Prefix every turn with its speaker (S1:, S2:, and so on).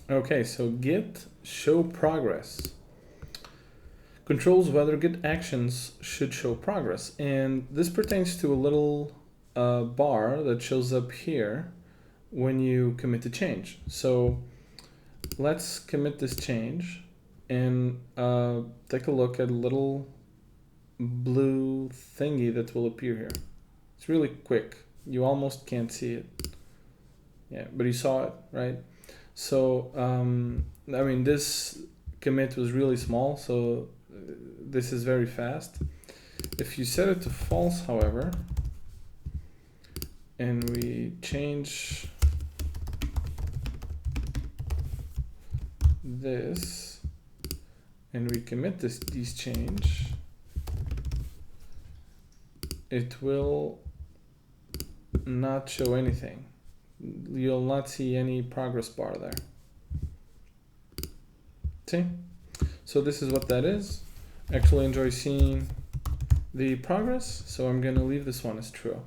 S1: Okay, so git show progress controls whether git actions should show progress, and this pertains to a little bar that shows up here when you commit the change. So let's commit this change and take a look at a little blue thingy that will appear here. It's really quick. You almost can't see it. Yeah, but you saw it, right? So, I mean, this commit was really small, so this is very fast. If you set it to false, however, and we change this, and we commit these change, it will not show anything. You'll not see any progress bar there. See? So this is what that is. Actually enjoy seeing the progress, so I'm going to leave this one as true.